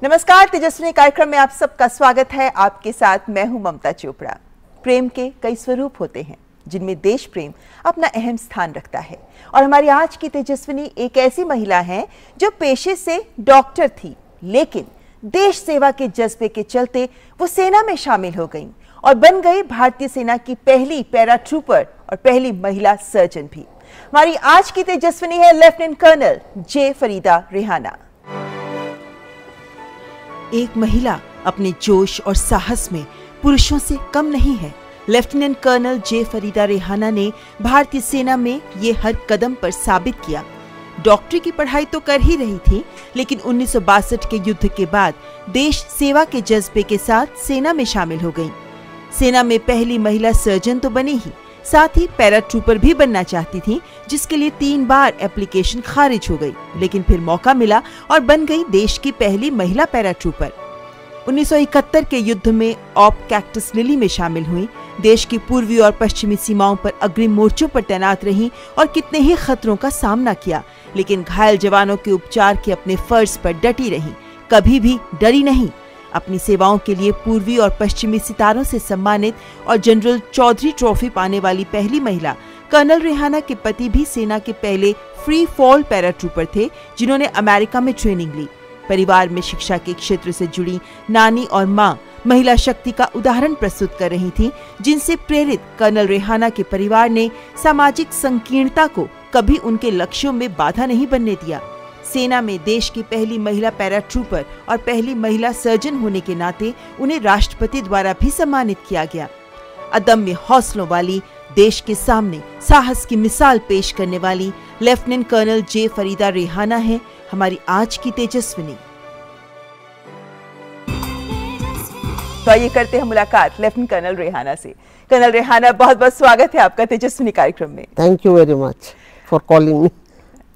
नमस्कार, तेजस्विनी कार्यक्रम में आप सबका स्वागत है। आपके साथ मैं हूं ममता चोपड़ा। प्रेम के कई स्वरूप होते हैं जिनमें देश प्रेम अपना अहम स्थान रखता है और हमारी आज की तेजस्विनी एक ऐसी महिला है जो पेशे से डॉक्टर थी, लेकिन देश सेवा के जज्बे के चलते वो सेना में शामिल हो गई और बन गई भारतीय सेना की पहली पैराट्रूपर और पहली महिला सर्जन भी। हमारी आज की तेजस्विनी है lieutenant colonel J Farida Rehana. एक महिला अपने जोश और साहस में पुरुषों से कम नहीं है। Lieutenant colonel J Farida Rehana ने भारतीय सेना में ये हर कदम पर साबित किया। डॉक्टरी की पढ़ाई तो कर ही रही थी, लेकिन 1962 के युद्ध के बाद देश सेवा के जज्बे के साथ सेना में शामिल हो गई। सेना में पहली महिला सर्जन तो बनी ही, साथ ही पैराट्रूपर भी बनना चाहती थी, जिसके लिए 3 बार एप्लीकेशन खारिज हो गई, लेकिन फिर मौका मिला और बन गई देश की पहली महिला पैराट्रूपर। 1971 के युद्ध में ऑप कैक्टस लिली में शामिल हुई। देश की पूर्वी और पश्चिमी सीमाओं पर अग्रिम मोर्चों पर तैनात रही और कितने ही खतरों का सामना किया, लेकिन घायल जवानों के उपचार के अपने फर्ज पर डटी रही, कभी भी डरी नहीं। अपनी सेवाओं के लिए पूर्वी और पश्चिमी सितारों से सम्मानित और जनरल चौधरी ट्रॉफी पाने वाली पहली महिला कर्नल रेहाना के पति भी सेना के पहले फ्री फॉल पैराट्रूपर थे, जिन्होंने अमेरिका में ट्रेनिंग ली। परिवार में शिक्षा के क्षेत्र से जुड़ी नानी और मां महिला शक्ति का उदाहरण प्रस्तुत कर रही थीं, जिनसे प्रेरित कर्नल रेहाना के परिवार ने सामाजिक संकीर्णता को कभी उनके लक्ष्यों में बाधा नहीं बनने दिया। सेना में देश की पहली महिला पैराट्रूपर और पहली महिला सर्जन होने के नाते उन्हें राष्ट्रपति द्वारा भी सम्मानित किया गया। अदम्य हौसलों वाली, देश के सामने साहस की मिसाल पेश करने वाली lieutenant colonel J Farida Rehana है हमारी आज की तेजस्विनी। तो आइए करते हैं मुलाकात लेफ्टिनेंट कर्नल रेहाना से। कर्नल रेहाना, बहुत बहुत स्वागत है आपका तेजस्विनी कार्यक्रम में। Thank you very much for calling me.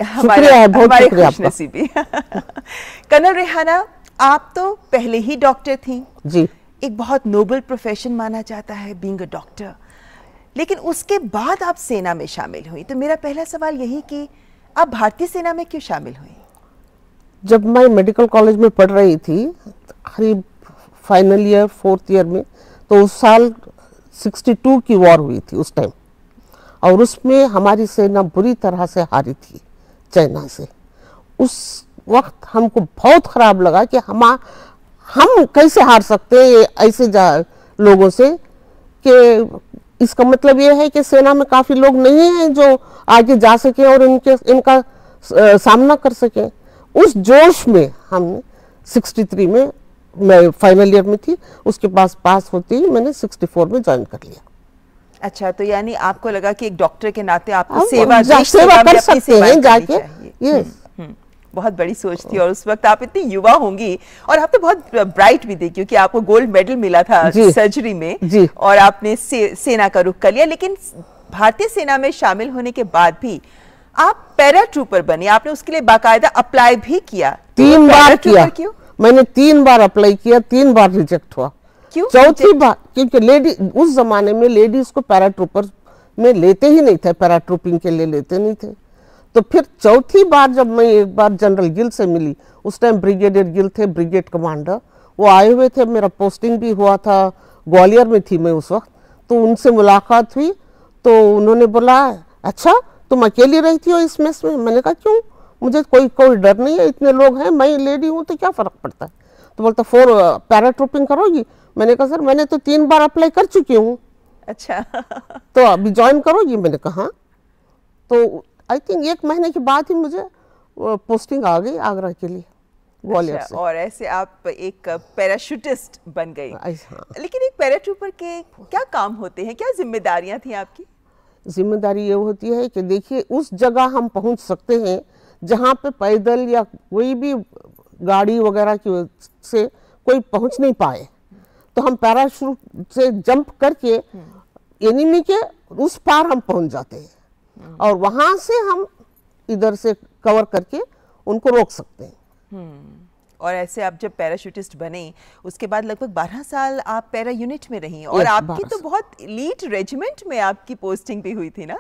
हमारे खुशनसीबी। कर्नल रेहाना, आप तो पहले ही डॉक्टर थी जी। एक बहुत नोबल प्रोफेशन माना जाता है बीइंग अ डॉक्टर, लेकिन उसके बाद आप सेना में शामिल हुई। तो मेरा पहला सवाल यही कि आप भारतीय सेना में क्यों शामिल हुई? जब मैं मेडिकल कॉलेज में पढ़ रही थी, करीब फाइनल ईयर 4th ईयर में, तो उस साल 62 की वॉर हुई थी उस टाइम, और उसमें हमारी सेना बुरी तरह से हारी थी चाइना से। उस वक्त हमको बहुत खराब लगा कि हम कैसे हार सकते हैं ऐसे लोगों से, कि इसका मतलब ये है कि सेना में काफ़ी लोग नहीं हैं जो आगे जा सकें और इनका सामना कर सकें। उस जोश में हमने 63 में, मैं फाइनल ईयर में थी, उसके पास होते ही मैंने 64 में ज्वाइन कर लिया। अच्छा, तो यानी आपको लगा कि एक डॉक्टर के नाते आपको सेवा कर सकते हैं जाके। यस, बहुत बड़ी सोच थी और उस वक्त आप इतनी युवा होंगी और आप तो बहुत ब्राइट भी थी, क्योंकि आपको गोल्ड मेडल मिला था सर्जरी में जी। और आपने सेना का रुख कर लिया, लेकिन भारतीय सेना में शामिल होने के बाद भी आप पैराट्रूपर बने। आपने उसके लिए बाकायदा अप्लाई भी किया। 3 बार किया। क्यों? मैंने 3 बार अप्लाई किया, 3 बार रिजेक्ट हुआ। क्यों? चौथी बार, क्योंकि लेडी उस जमाने में लेडीज को पैराट्रूपर में लेते ही नहीं थे, पैराट्रूपिंग के लिए लेते नहीं थे। तो फिर चौथी बार जब मैं एक बार जनरल गिल से मिली, उस टाइम ब्रिगेडियर गिल थे, ब्रिगेड कमांडर, वो आए हुए थे, मेरा पोस्टिंग भी हुआ था, ग्वालियर में थी मैं उस वक्त। तो उनसे मुलाकात हुई तो उन्होंने बोला, अच्छा तुम अकेली रहती हो इस मेस में? मैंने कहा क्यों, मुझे कोई डर नहीं है, इतने लोग हैं, मैं लेडी हूँ तो क्या फ़र्क पड़ता है। तो बोलता पैराट्रूपिंग करोगी? मैंने कहा सर मैंने तो 3 बार अप्लाई कर चुकी हूँ। अच्छा तो अभी ज्वाइन करोगी? मैंने कहा। तो आई थिंक 1 महीने के बाद ही मुझे पोस्टिंग आ गई आगरा के लिए, ग्वालियर से। और ऐसे आप एक पैराशूटिस्ट बन गई। लेकिन एक पैराट्रूपर के क्या काम होते हैं, क्या जिम्मेदारियां थी आपकी? जिम्मेदारी ये होती है कि देखिए, उस जगह हम पहुंच सकते हैं जहाँ पे पैदल या कोई भी गाड़ी वगैरह की से कोई पहुंच नहीं पाए, तो हम पैराशूट से जंप करके एनिमी के उस पार हम पहुंच जाते हैं और वहां से हम इधर से कवर करके उनको रोक सकते हैं। और ऐसे आप जब पैराशूटिस्ट बने उसके बाद लगभग 12 साल आप पैरा यूनिट में रही और आपकी तो बहुत एलीट रेजिमेंट में आपकी पोस्टिंग भी हुई थी ना?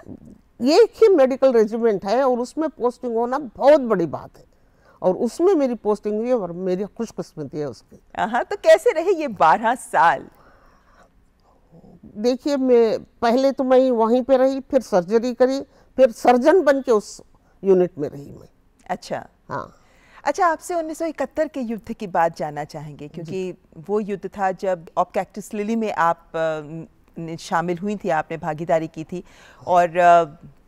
ये एक ही मेडिकल रेजिमेंट है और उसमें पोस्टिंग होना बहुत बड़ी बात है और उसमें मेरी पोस्टिंग हुई और मेरी खुशकिस्मती है उसकी। हाँ, तो कैसे रहे ये 12 साल? देखिए, मैं पहले तो मैं वहीं पे रही, फिर सर्जरी करी, फिर सर्जन बन के उस यूनिट में रही मैं। अच्छा। हाँ। अच्छा, आपसे 1971 के युद्ध की बात जानना चाहेंगे, क्योंकि वो युद्ध था जब ऑपकैक्टस लिली में आप शामिल हुई थी, आपने भागीदारी की थी, और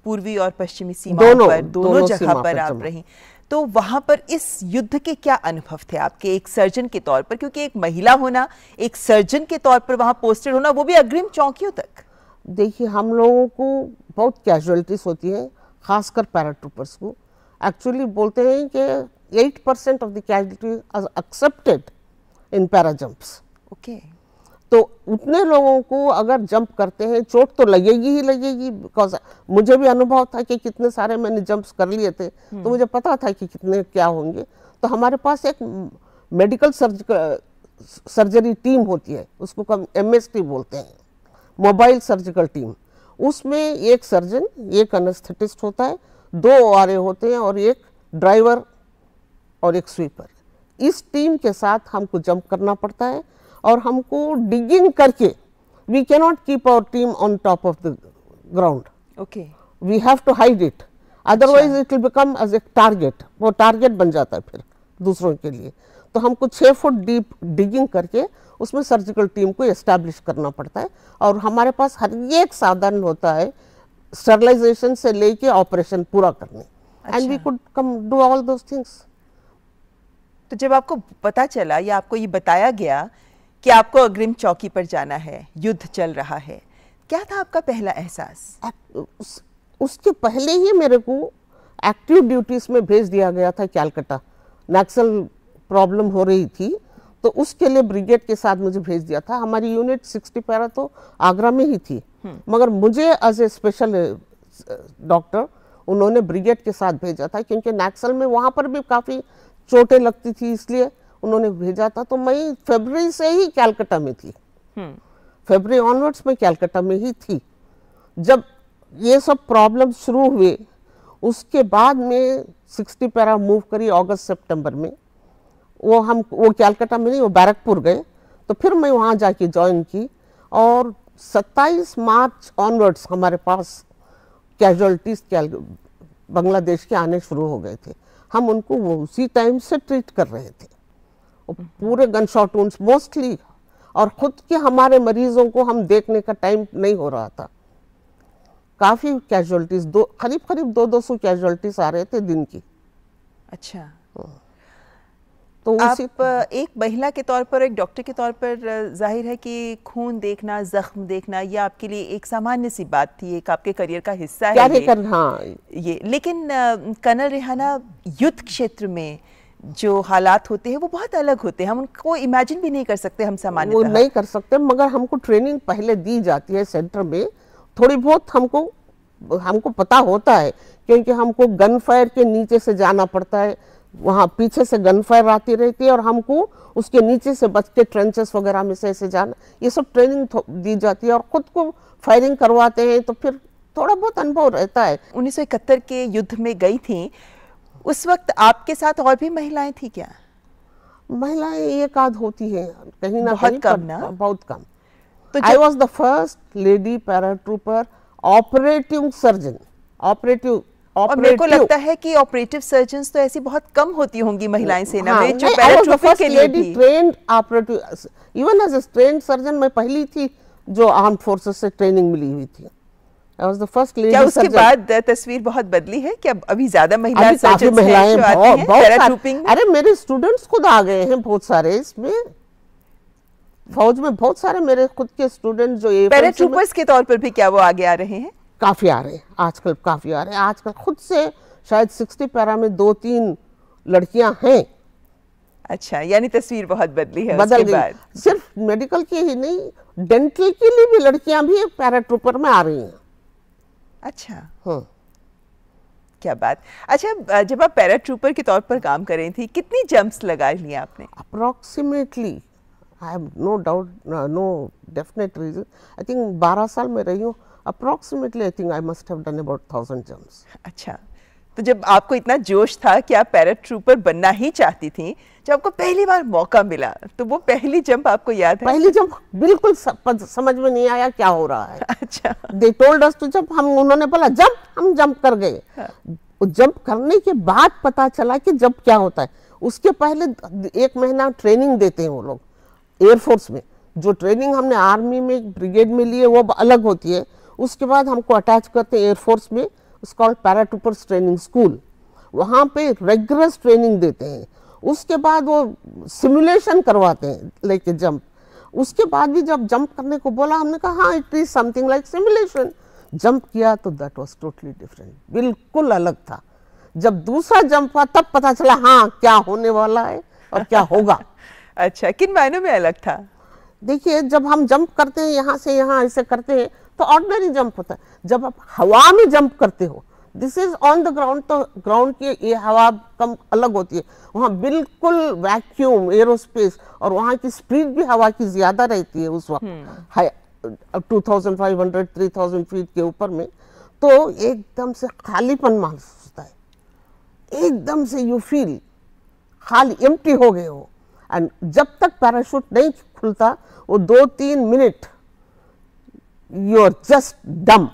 पूर्वी और पश्चिमी सीमाओं पर दोनों जगह पर आप रही। तो वहां पर इस युद्ध के क्या अनुभव थे आपके एक सर्जन के तौर पर, क्योंकि एक महिला होना, एक सर्जन के तौर पर वहां पोस्टेड होना, वो भी अग्रिम चौकियों तक? देखिए, हम लोगों को बहुत कैजुअलिटीज होती हैं, खासकर पैराट्रूपर्स को। एक्चुअली बोलते हैं कि 8% of the casualty are accepted in para jumps. Okay. तो उतने लोगों को अगर जंप करते हैं चोट तो लगेगी ही लगेगी, बिकॉज मुझे भी अनुभव था कि कितने सारे मैंने जंप्स कर लिए थे, तो मुझे पता था कि कितने क्या होंगे। तो हमारे पास एक मेडिकल सर्जरी टीम होती है, उसको हम MST बोलते हैं, मोबाइल सर्जिकल टीम। उसमें एक सर्जन, एक एनेस्थेटिस्ट होता है, 2 ORA होते हैं और एक ड्राइवर और एक स्वीपर। इस टीम के साथ हमको जंप करना पड़ता है और हमको डिगिंग करके, we can not keep our team on top of the ground. Okay. We have to hide it, otherwise it will become as a target, वो टारगेट बन जाता है फिर दूसरों के लिए। तो हमको 6 फुट डीप डिगिंग करके उसमें सर्जिकल टीम को एस्टैब्लिश करना पड़ता है, और हमारे पास हर एक साधन होता है स्टरलाइजेशन से लेके ऑपरेशन पूरा करने, and we could come do all those things. तो जब आपको पता चला या आपको ये बताया गया कि आपको अग्रिम चौकी पर जाना है, युद्ध चल रहा है, क्या था आपका पहला एहसास? उसके पहले ही मेरे को एक्टिव ड्यूटीज में भेज दिया गया था कैलकाटा। नक्सल प्रॉब्लम हो रही थी, तो उसके लिए ब्रिगेड के साथ मुझे भेज दिया था। हमारी यूनिट 60 पैरा तो आगरा में ही थी, मगर मुझे एज ए स्पेशल डॉक्टर उन्होंने ब्रिगेड के साथ भेजा था, क्योंकि नक्सल में वहाँ पर भी काफ़ी चोटें लगती थी, इसलिए उन्होंने भेजा था। तो मैं फरवरी से ही कैलकाटा में थी, फरवरी ऑनवर्ड्स में कैलकाटा में ही थी। जब ये सब प्रॉब्लम शुरू हुए, उसके बाद में 60 पैरा मूव करी अगस्त सितंबर में। वो कैलकाटा में नहीं, वो बैरकपुर गए, तो फिर मैं वहाँ जाके ज्वाइन की, और 27 मार्च ऑनवर्ड्स हमारे पास कैजुअलिटीज बांग्लादेश के आने शुरू हो गए थे। हम उनको वो उसी टाइम से ट्रीट कर रहे थे, पूरे गन शॉट वुंड्स मोस्टली, और खुद के हमारे मरीजों को हम देखने का टाइम नहीं हो रहा था। काफ़ी कैजुअलिटीज, करीब 200 कैजुअलिटीज आ रहे थे दिन की। अच्छा। तो आप एक महिला के तौर पर, एक डॉक्टर के तौर पर, जाहिर है कि खून देखना, जख्म देखना, ये आपके लिए एक सामान्य सी बात थी, एक आपके करियर का हिस्सा है ये। लेकिन कर्नल रेहाना, युद्ध क्षेत्र में जो हालात होते हैं वो बहुत अलग होते हैं, हम उनको इमेजिन भी नहीं कर सकते, हम सामान्य वो नहीं कर सकते, मगर हमको ट्रेनिंग पहले दी जाती है सेंटर में, थोड़ी बहुत हमको पता होता है, क्योंकि हमको गन फायर के नीचे से जाना पड़ता है, वहाँ पीछे से गन फायर आती रहती है और हमको उसके नीचे से बच के ट्रेंचेस वगैरह में से ऐसे जाना, ये सब ट्रेनिंग दी जाती है, और खुद को फायरिंग करवाते हैं, तो फिर थोड़ा बहुत अनुभव रहता है। 1971 के युद्ध में गई थी, उस वक्त आपके साथ और भी महिलाएं थी क्या? महिलाएं एक आध होती हैं, कहीं ना बहुत कहीं, कम ना? बहुत कम। तो I was the first lady paratrooper operative surgeon. और मेरे को लगता है कि ऑपरेटिव सर्जन्स तो ऐसी बहुत कम होती होंगी महिलाएं सेना में, जो पैराट्रूपर के लिए भी trained operative, even as a trained surgeon मैं पहली थी जो आर्म्ड फोर्सेस से ट्रेनिंग मिली हुई थी। I was the first lady क्या उसके surgeon. बाद तस्वीर बहुत बदली है क्या? अभी ज्यादा महिला सर्जन्स महिलाएं पैराट्रूपिंग में? अरे मेरे स्टूडेंट्स खुद आ गए हैं बहुत सारे इसमें, फौज में बहुत सारे मेरे खुद के स्टूडेंट जो पैराट्रूपर्स के तौर पर भी क्या वो आगे आ रहे हैं? काफी आ रहे हैं आजकल, काफी आ रहे हैं आजकल। खुद से शायद 60 पैरा में 2-3 लड़कियां हैं। अच्छा, यानी तस्वीर बहुत बदली है बदल उसके बाद। सिर्फ मेडिकल की ही नहीं, डेंटल के लिए भी लड़कियां भी पैराट्रूपर में आ रही हैं। अच्छा, क्या बात। अच्छा, जब आप पैराट्रूपर के तौर पर काम कर रही थी, कितनी जंप्स लगा ली आपने? Approximately, I have no doubt, no definite reason, I think 12 साल में रही हूँ, approximately I think I must have done about 1000 jumps. अच्छा, तो जब आपको इतना जोश था कि आप पैराट्रूपर बनना ही चाहती थी, जब आपको पहली बार मौका मिला तो वो पहली जंप आपको याद है? पहली जंप बिल्कुल समझ में नहीं आया क्या हो रहा है। अच्छा। They told us to jump, हम उन्होंने बोला जंप, हम जंप कर गए। हाँ। जंप करने के बाद पता चला कि जंप क्या होता है। उसके पहले 1 महीना ट्रेनिंग देते हैं वो लोग एयरफोर्स में। जो ट्रेनिंग हमने आर्मी में ब्रिगेड में लिए वो अलग होती है। उसके बाद हमको अटैच करते हैं एयरफोर्स में, कॉल्ड पैराट्रूपर्स ट्रेनिंग स्कूल। वहाँ पे रेगुलर ट्रेनिंग देते हैं। उसके बाद वो सिमुलेशन करवाते हैं लेके जंप। उसके बाद भी जब जंप करने को बोला हमने कहा हाँ it is something like simulation. Jump किया तो दैट वाज टोटली डिफरेंट, बिल्कुल अलग था। जब दूसरा जंप हुआ तब पता चला हाँ क्या होने वाला है और क्या होगा। अच्छा, किन मायनों में अलग था? देखिए, जब हम जंप करते हैं यहाँ से यहाँ ऐसे करते हैं तो ऑर्डिनरी जंप होता है। जब आप हवा में जंप करते हो, this is on the ground, तो ग्राउंड की ये हवा कम अलग होती है। वहाँ बिल्कुल वैक्यूम एरोस्पेस, और वहाँ की स्पीड भी हवा की ज्यादा रहती है उस वक्त 2500 3000 फीट के ऊपर में। तो एकदम से खालीपन महसूस होता है, एकदम से यू फील खाली, एम्प्टी हो गए हो। एंड जब तक पैराशूट नहीं खुलता वो 2-3 मिनट यू आर जस्ट डम,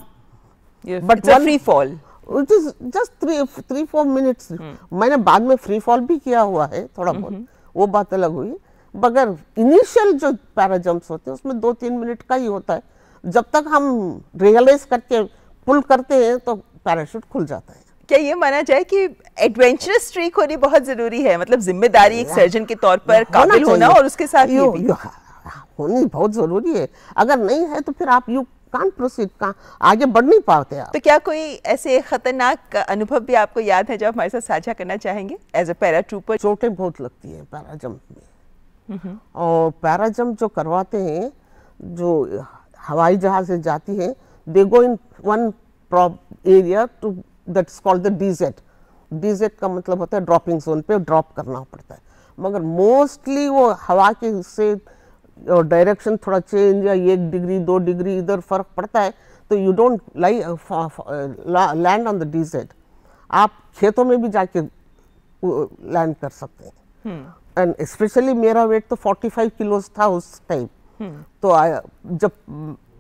but free fall. It is just 3-4 minutes. मैंने बाद में फ्री फॉल भी किया हुआ है थोड़ा बहुत, वो बात अलग हुई। मगर इनिशियल जो पैरा जंप्स होते हैं उसमें 2-3 मिनट का ही होता है। जब तक हम रियलाइज करके पुल करते हैं तो पैराशूट खुल जाता है। क्या ये माना जाए कि एडवेंचरस स्ट्रीक होनी बहुत जरूरी है? मतलब जिम्मेदारी एक सर्जन के तौर पर काबिल होना, और उसके साथ ये भी होनी बहुत जरूरी है। अगर नहीं है तो फिर आप यू कांट प्रोसीड, आगे बढ़ नहीं पाते आप। तो क्या कोई ऐसे खतरनाक अनुभव भी आपको याद है जो आप हमारे साथ साझा करना चाहेंगे एज अ पैराट्रूपर? चोटें बहुत लगती हैं पैरा जंप में। और पैरा जंप जो करवाते हैं, जो हवाई जहाज से जाती है, they go in one area to that's called the डीजेट। डीजेट का मतलब होता है ड्रॉपिंग जोन पे ड्रॉप करना पड़ता है। मगर मोस्टली वो हवा के हिस्से और डायरेक्शन थोड़ा चेंज या 1 डिग्री 2 डिग्री इधर फर्क पड़ता है, तो you don't land on the डीजेट। आप खेतों में भी जाके लैंड कर सकते हैं। एंड स्पेशली मेरा वेट तो 45 किलोज था उस टाइम। तो जब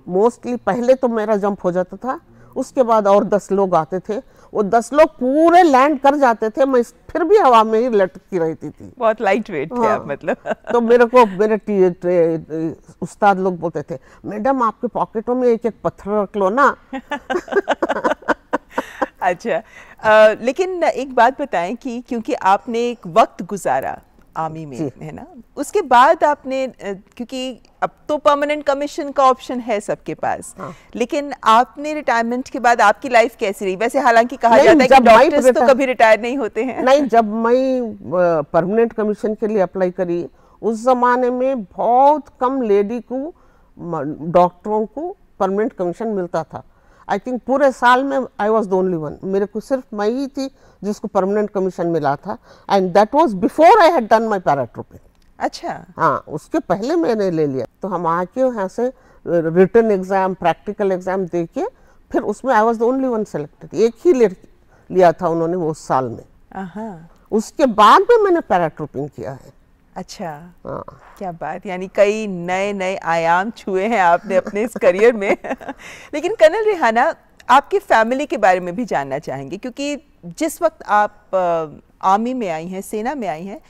मोस्टली पहले तो मेरा जंप हो जाता था, उसके बाद और 10 लोग आते थे, वो 10 लोग पूरे लैंड कर जाते थे, मैं फिर भी हवा में ही लटकी रहती थी। बहुत लाइट वेट थे आप मतलब। तो मेरे को मेरे उस्ताद लोग बोलते थे, मैडम आपके पॉकेटों में एक पत्थर रख लो ना। अच्छा, लेकिन एक बात बताएं कि क्योंकि आपने एक वक्त गुजारा आर्मी में, है ना, उसके बाद आपने, क्योंकि अब तो परमानेंट कमीशन का ऑप्शन है सबके पास, लेकिन आपने रिटायरमेंट के बाद आपकी लाइफ कैसी रही? वैसे हालांकि कहा जाता है कि डॉक्टर्स तो कभी रिटायर नहीं होते हैं। नहीं, जब मैं परमानेंट कमीशन के लिए अप्लाई करी, उस जमाने में बहुत कम लेडी को, डॉक्टरों को परमानेंट कमीशन मिलता था। आई थिंक पूरे साल में I was the only one, मेरे को सिर्फ मैं ही थी जिसको परमानेंट कमीशन मिला था। And that was before I had done my paratrooping. अच्छा। हाँ, उसके पहले मैंने ले लिया। तो हम आके यहाँ से रिटन एग्जाम, प्रैक्टिकल एग्जाम दे के फिर उसमें I was the only one selected. एक ही लिया था उन्होंने वो उस साल में। उसके बाद में मैंने पैराट्रूपिंग किया है। अच्छा, क्या बात, यानी कई नए नए आयाम छुए हैं आपने अपने इस करियर में। लेकिन कर्नल रिहाना, आपकी फैमिली के बारे में भी जानना चाहेंगे, क्योंकि जिस वक्त आप आर्मी में आई हैं, सेना में आई हैं,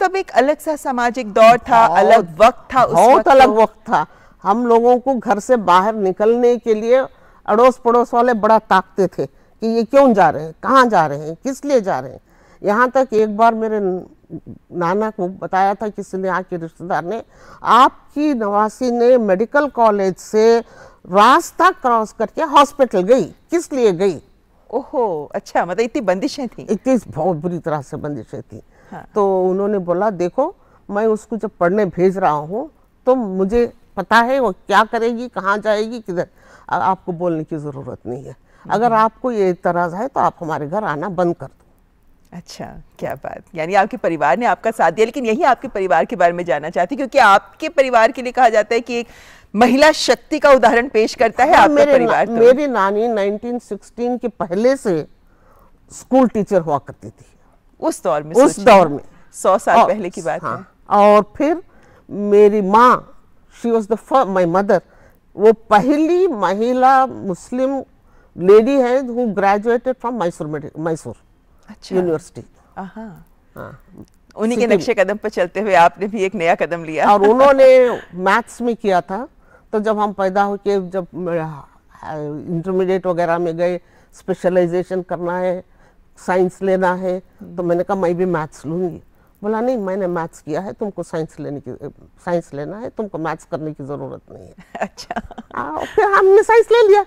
तब एक अलग सा सामाजिक दौर था, अलग वक्त था, बहुत अलग वक्त था। हम लोगों को घर से बाहर निकलने के लिए अड़ोस पड़ोस वाले बड़ा ताकते थे कि ये क्यों जा रहे हैं, कहाँ जा रहे हैं, किस लिए जा रहे हैं। यहाँ तक एक बार मेरे नाना को बताया था किसी ने, आके रिश्तेदार ने, आपकी नवासी ने मेडिकल कॉलेज से रास्ता क्रॉस करके हॉस्पिटल गई, किस लिए गई? ओहो, अच्छा, मतलब इतनी बंदिशें थी? इतनी बहुत बुरी तरह से बंदिशें थी। तो उन्होंने बोला, देखो मैं उसको जब पढ़ने भेज रहा हूँ तो मुझे पता है वो क्या करेगी, कहाँ जाएगी, किधर, आपको बोलने की ज़रूरत नहीं है। अगर आपको ये इतराज़ है तो आप हमारे घर आना बंद कर दो। अच्छा, क्या बात, यानी आपके परिवार ने आपका साथ दिया। लेकिन यही आपके परिवार के बारे में जानना चाहती, क्योंकि आपके परिवार के लिए कहा जाता है कि एक महिला शक्ति का उदाहरण पेश करता है आपका परिवार। मेरी नानी 1916 के पहले से स्कूल टीचर हुआ करती थी उस दौर में। उस दौर में 100 साल पहले की बात है। और फिर मेरी माँ, she was the my mother, वो पहली महिला मुस्लिम लेडी है who graduated from Mysore university. उन्हीं के नक्शे कदम पर चलते हुए आपने भी एक नया कदम लिया। और उन्होंने मैथ्स में किया था। तो जब हम पैदा होके जब इंटरमीडिएट वगैरह में गए, स्पेशलाइजेशन करना है, साइंस लेना है, तो मैंने कहा मैं भी मैथ्स लूंगी। बोला नहीं, मैंने मैथ्स किया है, तुमको साइंस लेना है, तुमको मैथ्स करने की जरूरत नहीं है। अच्छा। फिर हमने साइंस ले लिया।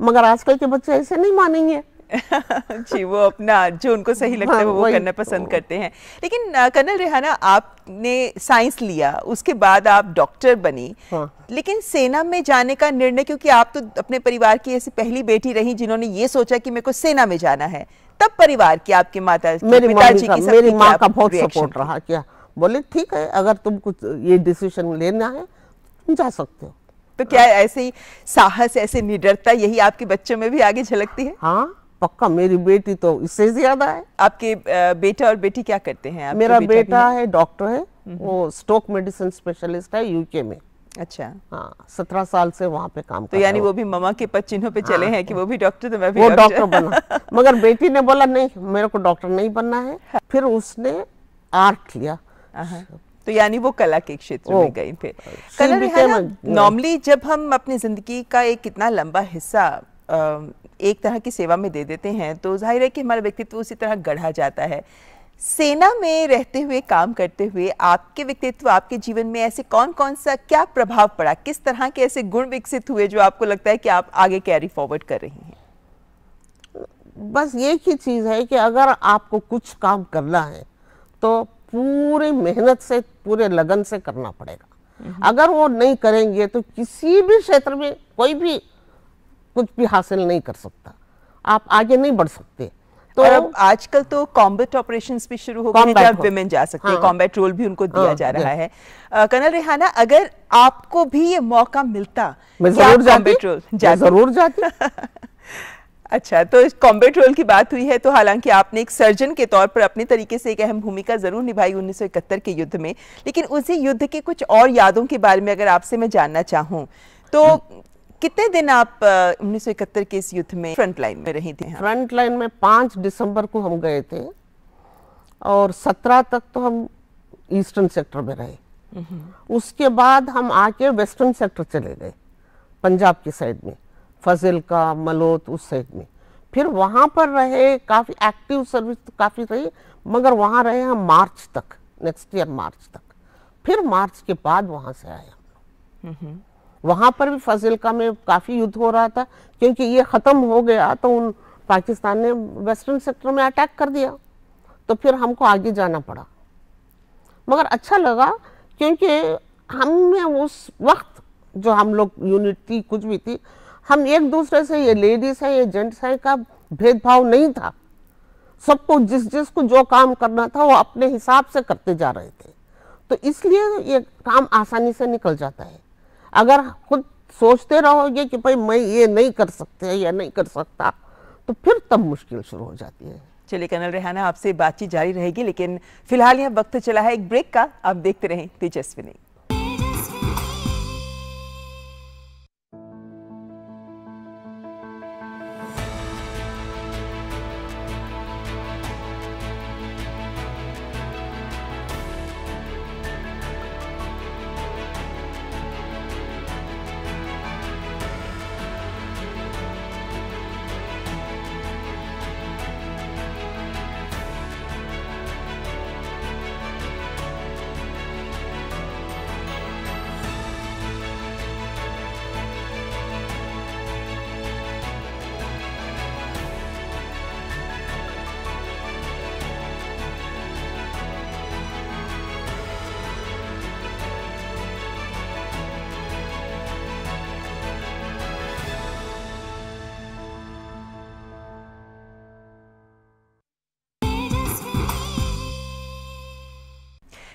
मगर आजकल के बच्चे ऐसे नहीं मानेंगे। जी, वो अपना जो उनको सही लगता है वो करना पसंद करते हैं। लेकिन कर्नल रेहाना, आपने साइंस लिया, उसके बाद आप डॉक्टर बनी। लेकिन सेना में जाने का निर्णय, क्योंकि आप तो अपने परिवार की ऐसी पहली बेटी रही जिन्होंने ये सोचा कि मेरे को सेना में जाना है, तब परिवार की, आपके मेरी माँ का बहुत सपोर्ट रहा। क्या बोले, ठीक है, अगर तुमको ये डिसीजन लेना है जा सकते हो। तो क्या ऐसे ही साहस, ऐसे निडरता, यही आपके बच्चों में भी आगे झलकती है? हाँ पक्का, मेरी बेटी तो इससे ज्यादा है। आपके बेटा और बेटी क्या करते हैं? मेरा बेटा है डॉक्टर है, वो स्टोक मेडिसिन स्पेशलिस्ट है यूके में। अच्छा। हाँ, 17 साल से वहाँ पे काम तो यानी वो भी मम्मा के पद चिन्हों पे चले हैं कि वो भी डॉक्टर, तो मैं भी डॉक्टर बना। मगर बेटी ने बोला नहीं, मेरे को डॉक्टर नहीं बनना है। फिर उसने आर्ट लिया। तो यानी वो कला के क्षेत्र में गई। फिर कर्नल रेहाना, नॉर्मली जब हम अपनी जिंदगी का एक कितना लंबा हिस्सा एक तरह की सेवा में दे देते हैं, तो जाहिर है कि हमारा व्यक्तित्व उसी तरह गढ़ा जाता है। सेना में रहते हुए, काम करते हुए, आपके व्यक्तित्व, आपके जीवन में ऐसे कौन कौन सा क्या प्रभाव पड़ा? किस तरह के ऐसे गुण विकसित हुए जो आपको लगता है कि आप आगे कैरी फॉरवर्ड कर रही हैं? बस एक ही चीज है कि अगर आपको कुछ काम करना है तो पूरे मेहनत से, पूरे लगन से करना पड़ेगा। अगर वो नहीं करेंगे तो किसी भी क्षेत्र में कोई भी कुछ भी हासिल नहीं कर सकता, आप आगे नहीं बढ़ सकते। तो अब आजकल तो कॉम्बैट ऑपरेशंस भी शुरू हो गए हैं जहाँ विमेन जा सकते हैं, कॉम्बैट रोल भी उनको दिया जा रहा है। कर्नल रेहाना, अगर आपको भी ये मौका मिलता, मैं जरूर जाती। अच्छा, तो इस कॉम्बैट रोल की बात हुई है, तो हालांकि आपने एक सर्जन के तौर पर अपने तरीके से एक अहम भूमिका जरूर निभाई 1971 के युद्ध में, लेकिन उसी युद्ध के कुछ और यादों के बारे में अगर आपसे मैं जानना चाहूँ तो कितने दिन आप 1971 के इस युद्ध में फ्रंट लाइन में रही थी? फ्रंट लाइन में 5 दिसंबर को हम गए थे और 17 तक तो हम ईस्टर्न सेक्टर में रहे। उसके बाद हम आके वेस्टर्न सेक्टर चले गए, पंजाब की साइड में, फजिल्का, मलोत, उस साइड में। फिर वहाँ पर रहे, काफ़ी एक्टिव सर्विस तो काफ़ी रही, मगर वहाँ रहे हम मार्च तक, नेक्स्ट ईयर मार्च तक। फिर मार्च के बाद वहाँ से आए हम लोग। वहाँ पर भी फजिल्का में काफ़ी युद्ध हो रहा था, क्योंकि ये ख़त्म हो गया तो उन पाकिस्तान ने वेस्टर्न सेक्टर में अटैक कर दिया, तो फिर हमको आगे जाना पड़ा। मगर अच्छा लगा, क्योंकि हमने उस वक्त जो हम लोग यूनिटी कुछ भी थी, हम एक दूसरे से, ये लेडीज है, ये जेंट्स है, का भेदभाव नहीं था। सबको जिसको जो काम करना था वो अपने हिसाब से करते जा रहे थे, तो इसलिए ये काम आसानी से निकल जाता है। अगर खुद सोचते रहोगे कि भाई मैं ये नहीं कर सकते या नहीं कर सकता, तो फिर तब मुश्किल शुरू हो जाती है। चलिए कर्नल रेहाना, आपसे बातचीत जारी रहेगी, लेकिन फिलहाल यहाँ वक्त चला है एक ब्रेक का। आप देखते रहें तेजस्विनी।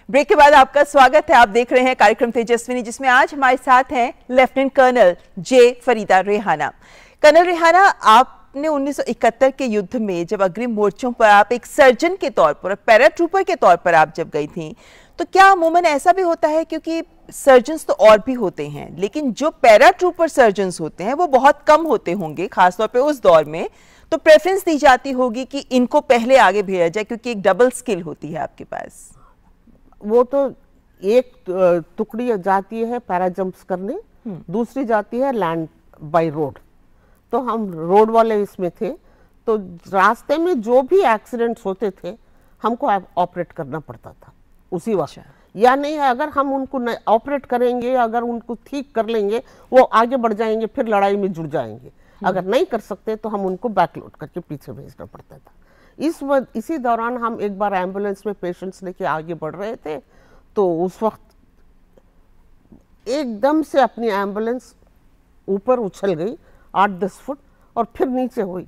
ब्रेक के बाद आपका स्वागत है। आप देख रहे हैं कार्यक्रम तेजस्विनी, जिसमें आज हमारे साथ हैं lieutenant colonel J Farida Rehana. Colonel Rehana, आपने आपने 1971 के युद्ध में जब अग्रिम मोर्चों पर आप एक सर्जन के तौर पर, पैराट्रूपर के तौर पर आप जब गई थी, तो क्या अमूमन ऐसा भी होता है, क्योंकि सर्जन्स तो और भी होते हैं लेकिन जो पैराट्रूपर सर्जन्स होते हैं वो बहुत कम होते होंगे खासतौर पे उस दौर में, तो प्रेफरेंस दी जाती होगी कि इनको पहले आगे भेजा जाए क्योंकि एक डबल स्किल होती है आपके पास? वो तो एक टुकड़ी जाती है पैरा जंप्स करने, दूसरी जाती है लैंड बाय रोड। तो हम रोड वाले इसमें थे, तो रास्ते में जो भी एक्सीडेंट्स होते थे हमको ऑपरेट करना पड़ता था उसी वक्त। या नहीं, अगर हम उनको ऑपरेट करेंगे, अगर उनको ठीक कर लेंगे, वो आगे बढ़ जाएंगे, फिर लड़ाई में जुड़ जाएंगे। अगर नहीं कर सकते तो हम उनको बैकलोड करके पीछे भेजना पड़ता था। इसी दौरान हम एक बार एम्बुलेंस में पेशेंट्स लेके आगे बढ़ रहे थे, तो उस वक्त एकदम से अपनी एम्बुलेंस ऊपर उछल गई 8-10 फुट और फिर नीचे हुई।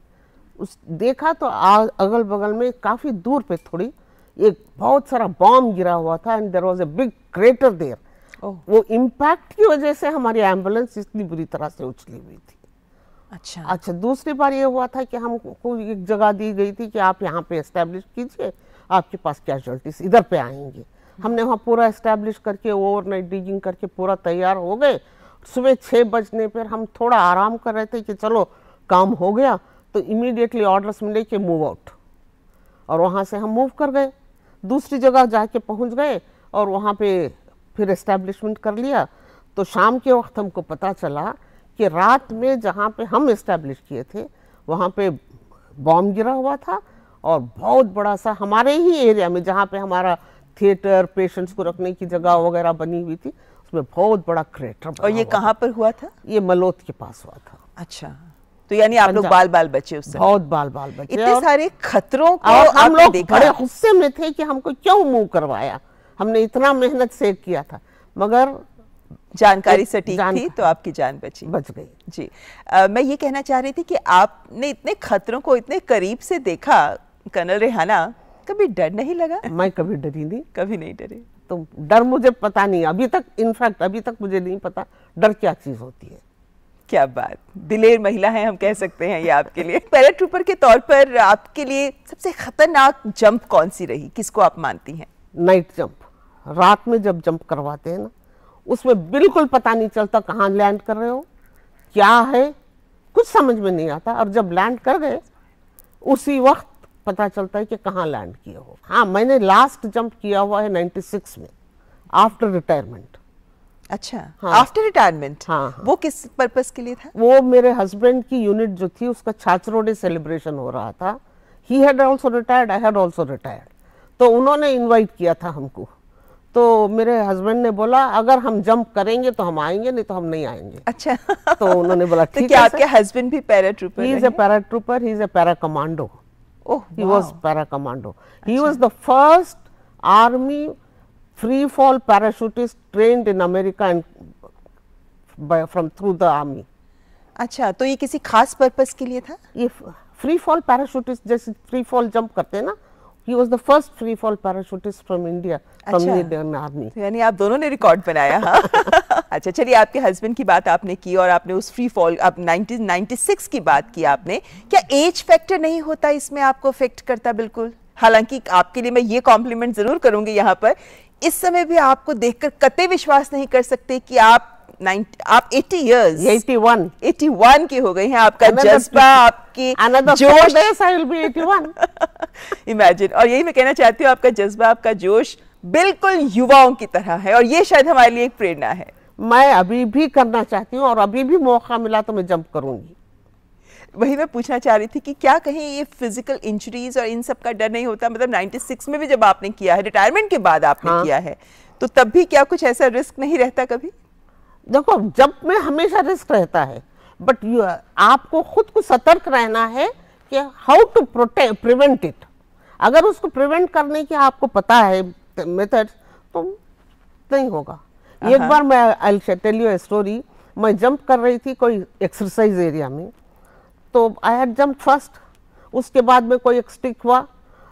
देखा तो अगल बगल में काफ़ी दूर पे थोड़ी एक बहुत सारा बॉम्ब गिरा हुआ था and there was a big crater there. वो इम्पैक्ट की वजह से हमारी एम्बुलेंस इतनी बुरी तरह से उछली हुई थी। अच्छा, दूसरी बार ये हुआ था कि हमको एक जगह दी गई थी कि आप यहाँ पे एस्टैब्लिश कीजिए, आपके पास कैजुअल्टीज इधर पे आएंगे। हमने वहाँ पूरा एस्टैब्लिश करके ओवरनाइट डिगिंग करके पूरा तैयार हो गए। सुबह 6 बजने पर हम थोड़ा आराम कर रहे थे कि चलो काम हो गया, तो इमीडिएटली ऑर्डर्स मिले कि मूव आउट, और वहाँ से हम मूव कर गए, दूसरी जगह जाके पहुँच गए और वहाँ पे फिर एस्टैब्लिशमेंट कर लिया। तो शाम के वक्त हमको पता चला कि रात में जहाँ पे हम एस्टैब्लिश किए थे वहाँ पे बॉम्ब गिरा हुआ था, और बहुत बड़ा सा हमारे ही एरिया में जहाँ पे हमारा थिएटर, पेशेंट्स को रखने की जगह वगैरह बनी हुई थी, उसमें बहुत बड़ा क्रेटर बना। और ये कहाँ पर हुआ था? ये मलोत के पास हुआ था। अच्छा, तो यानी आप लोग बाल बाल बचे उस समय? बहुत बाल बचे। इतने सारे खतरों को हम लोग बड़े गुस्से में थे कि हमको क्यों मूव करवाया, हमने इतना मेहनत से किया था, मगर जानकारी सटीक थी तो आपकी जान बच गई। जी, मैं ये कहना चाह रही थी कि आपने इतने खतरों को इतने करीब से देखा, कर्नल रेहाना, कभी डर नहीं लगा? मैं कभी डरी नहीं। कभी नहीं डरे? तो डर मुझे पता नहीं, अभी तक, इनफैक्ट अभी तक मुझे नहीं पता डर क्या चीज होती है। क्या बात, दिलेर महिला है हम कह सकते हैं ये आपके लिए। पैराट्रूपर के तौर पर आपके लिए सबसे खतरनाक जंप कौन सी रही, किसको आप मानती हैं? नाइट जंप, रात में जब जंप करवाते हैं ना, उसमें बिल्कुल पता नहीं चलता कहाँ लैंड कर रहे हो, क्या है, कुछ समझ में नहीं आता, और जब लैंड कर गए उसी वक्त पता चलता है कि कहाँ लैंड किए हो। हाँ, मैंने लास्ट जंप किया हुआ है 96 में, आफ्टर रिटायरमेंट। अच्छा, हाँ, आफ्टर रिटायरमेंट। हाँ, वो किस पर्पस के लिए था? वो मेरे हस्बैंड की यूनिट जो थी उसका छाछरो डे सेलिब्रेशन हो रहा था। He had also retired, I had also retired, तो उन्होंने इनवाइट किया था हमको। तो मेरे हस्बैंड ने बोला अगर हम जंप करेंगे तो हम आएंगे, नहीं तो हम नहीं आएंगे। अच्छा। तो उन्होंने बोला ठीक है। तो क्या आपके हस्बैंड भी paratrooper? He is a paratrooper, he is a para commando. Oh, he was para commando. He was the first army free fall parachutist trained in America and from through the army. अच्छा, तो ये किसी खास purpose के लिए था? ये free fall parachutist जैसे फ्री फॉल जंप करते हैं ना, he was the first free fall parachutist from India, from Indian Army. यानी आप दोनों ने रिकॉर्ड बनाया। हाँ। अच्छा, चलिए, आपके हस्बैंड की बात आपने की और आपने उस फ्री फॉल, आप 1996 की बात की आपने, क्या एज फैक्टर नहीं होता इसमें आपको अफेक्ट करता? बिल्कुल, हालांकि आपके लिए मैं ये कॉम्प्लीमेंट जरूर करूंगी यहाँ पर, इस समय भी आपको देखकर कतई विश्वास नहीं कर सकते कि आप 80 इयर्स 81 की हो गई हैं। आपका जज्बा, आपकी जोश, I will be 81. इमेजिन। और यही मैं कहना चाहती हूँ, आपका जज्बा, आपका जोश बिल्कुल युवाओं की तरह है, और ये शायद हमारे लिए एक प्रेरणा है। मैं अभी भी करना चाहती हूँ, और अभी भी मौका मिला तो मैं जंप करूंगी। वही मैं पूछना चाह रही थी कि क्या कहीं ये फिजिकल इंजरीज और इन सब का डर नहीं होता? मतलब 96 में भी जब आपने किया है, रिटायरमेंट के बाद आपने किया है, तो तब भी क्या कुछ ऐसा रिस्क नहीं रहता कभी? देखो, जंप में हमेशा रिस्क रहता है, बट आपको खुद को सतर्क रहना है कि हाउ टू प्रिवेंट इट। अगर उसको प्रिवेंट करने की आपको पता है मेथड, तो नहीं होगा। एक बार मैं I tell you a story, मैं जंप कर रही थी कोई एक्सरसाइज एरिया में, तो आई हैड जंप फर्स्ट, उसके बाद में कोई एक स्टिक हुआ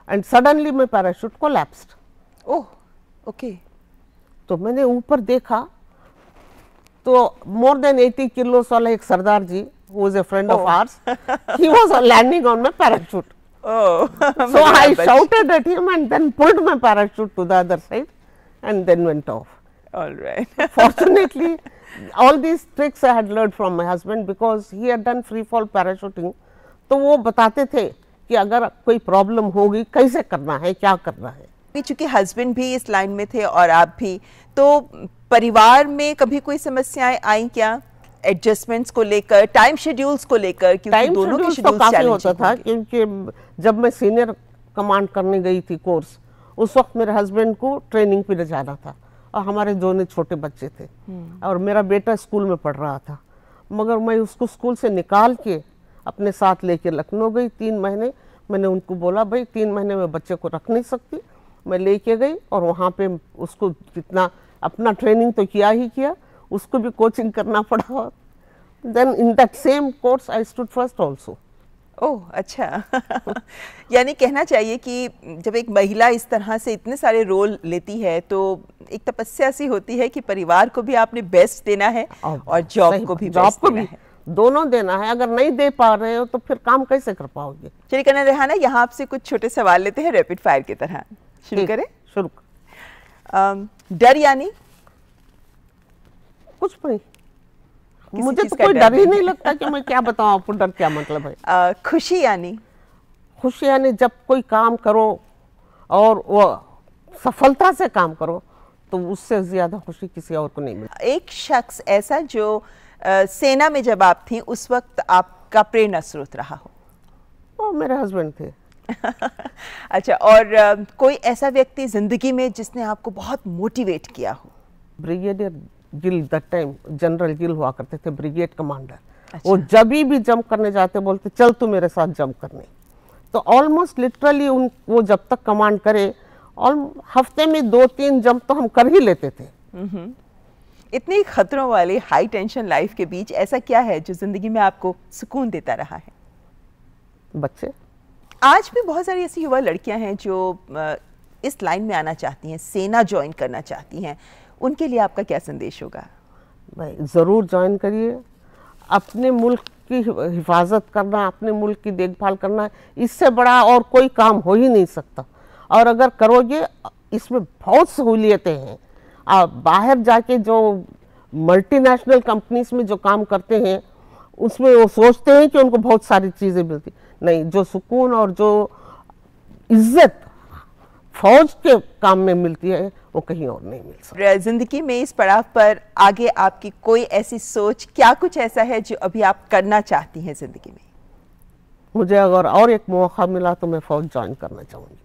एंड सडनली मैं पैराशूट कोलैप्स्ड। ओह, ओके। तो मैंने ऊपर देखा तो मोर देन 80 किलो वाला एक सरदार जी who was a friend of ours, he was landing on my parachute. Oh, So I shouted at him and then pulled my parachute to the other side and then went off. all right. Fortunately, all these tricks I had learned from my husband because he had done free fall parachuting. तो वो बताते थे कि अगर कोई problem होगी कैसे करना है, क्या करना है। चूंकि हस्बैंड भी इस लाइन में थे और आप भी, तो परिवार में कभी कोई समस्याएं आई क्या एडजस्टमेंट्स को लेकर, टाइम शेड्यूल्स को लेकर? क्योंकि दोनों के शेड्यूल्स काफी होता था, क्योंकि जब मैं सीनियर कमांड करने गई थी कोर्स, उस वक्त मेरे हस्बैंड को ट्रेनिंग पे जाना था और हमारे दोनों छोटे बच्चे थे और मेरा बेटा स्कूल में पढ़ रहा था, मगर मैं उसको स्कूल से निकाल के अपने साथ लेके लखनऊ गई 3 महीने। मैंने उनको बोला भाई 3 महीने में बच्चे को रख नहीं सकती, मैं लेके गई और वहाँ पे उसको जितना अपना ट्रेनिंग तो किया ही किया, उसको भी कोचिंग करना पड़ा। Then in that same course I stood first also. ओह अच्छा। यानी कहना चाहिए कि जब एक महिला इस तरह से इतने सारे रोल लेती है तो एक तपस्या सी होती है कि परिवार को भी आपने बेस्ट देना है और जॉब को भी बेस्ट देना है, दोनों देना है। अगर नहीं दे पा रहे हो तो फिर काम कैसे कर पाओगे। चलिए कर्नल रेहाना, यहाँ आपसे कुछ छोटे सवाल लेते हैं रैपिड फायर की तरह। शुरू करें? शुरू। डर यानी कुछ नहीं, मुझे तो कोई डर ही नहीं लगता कि मैं क्या बताऊं आपको डर क्या मतलब है। खुशी यानी? खुशी यानी जब कोई काम करो और वो सफलता से काम करो तो उससे ज्यादा खुशी किसी और को नहीं मिलती। एक शख्स ऐसा जो सेना में जब आप थी उस वक्त आपका प्रेरणा स्रोत रहा हो? वो मेरे हस्बैंड थे। अच्छा, और कोई ऐसा व्यक्ति जिंदगी में जिसने आपको बहुत मोटिवेट किया हो? Brigadier Gill, that time general Gill हुआ करते थे, ब्रिगेड कमांडर। अच्छा। वो जब भी जंप करने जाते बोलते चल तू मेरे साथ जंप करने। तो ऑलमोस्ट लिटरली वो जब तक कमांड करे और हफ्ते में 2-3 जंप तो हम कर ही लेते थे। इतनी खतरों वाली हाई टेंशन लाइफ के बीच ऐसा क्या है जो जिंदगी में आपको सुकून देता रहा है? बच्चे। आज भी बहुत सारी ऐसी युवा लड़कियां हैं जो इस लाइन में आना चाहती हैं, सेना ज्वाइन करना चाहती हैं, उनके लिए आपका क्या संदेश होगा? भाई ज़रूर ज्वाइन करिए। अपने मुल्क की हिफाजत करना, अपने मुल्क की देखभाल करना, इससे बड़ा और कोई काम हो ही नहीं सकता। और अगर करोगे इसमें बहुत सहूलियतें हैं। आप बाहर जाके जो मल्टीनेशनल कंपनीज में जो काम करते हैं उसमें वो सोचते हैं कि उनको बहुत सारी चीज़ें मिलती, नहीं, जो सुकून और जो इज्जत फौज के काम में मिलती है वो कहीं और नहीं मिल सकती। जिंदगी में इस पड़ाव पर आगे आपकी कोई ऐसी सोच, क्या कुछ ऐसा है जो अभी आप करना चाहती हैं जिंदगी में? मुझे अगर और एक मौका मिला तो मैं फौज ज्वाइन करना चाहूँगी।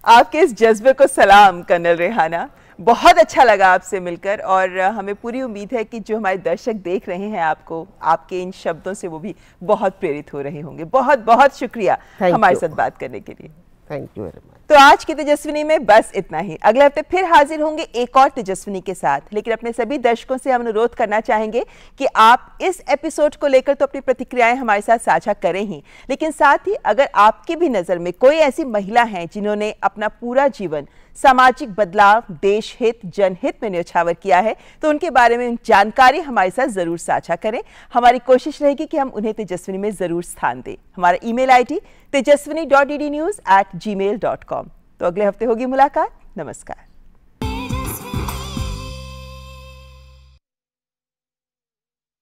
आपके इस जज्बे को सलाम कर्नल रेहाना, बहुत अच्छा लगा आपसे मिलकर और हमें पूरी उम्मीद है कि जो हमारे दर्शक देख रहे हैं आपको, आपके इन शब्दों से वो भी बहुत प्रेरित हो रहे होंगे। बहुत बहुत शुक्रिया हमारे साथ बात करने के लिए। Thank you very much. तो आज की तेजस्विनी में बस इतना ही। अगले हफ्ते फिर हाजिर होंगे एक और तेजस्विनी के साथ, लेकिन अपने सभी दर्शकों से हम अनुरोध करना चाहेंगे कि आप इस एपिसोड को लेकर तो अपनी प्रतिक्रियाएं हमारे साथ साझा करें ही, लेकिन साथ ही अगर आपकी भी नजर में कोई ऐसी महिला है जिन्होंने अपना पूरा जीवन सामाजिक बदलाव, देश हित, जनहित में न्यौछावर किया है, तो उनके बारे में जानकारी हमारे साथ जरूर साझा करें। हमारी कोशिश रहेगी कि हम उन्हें तेजस्विनी में जरूर स्थान दें। हमारा ईमेल आईडी tejaswini.ddnews@gmail.com। तो अगले हफ्ते होगी मुलाकात। नमस्कार।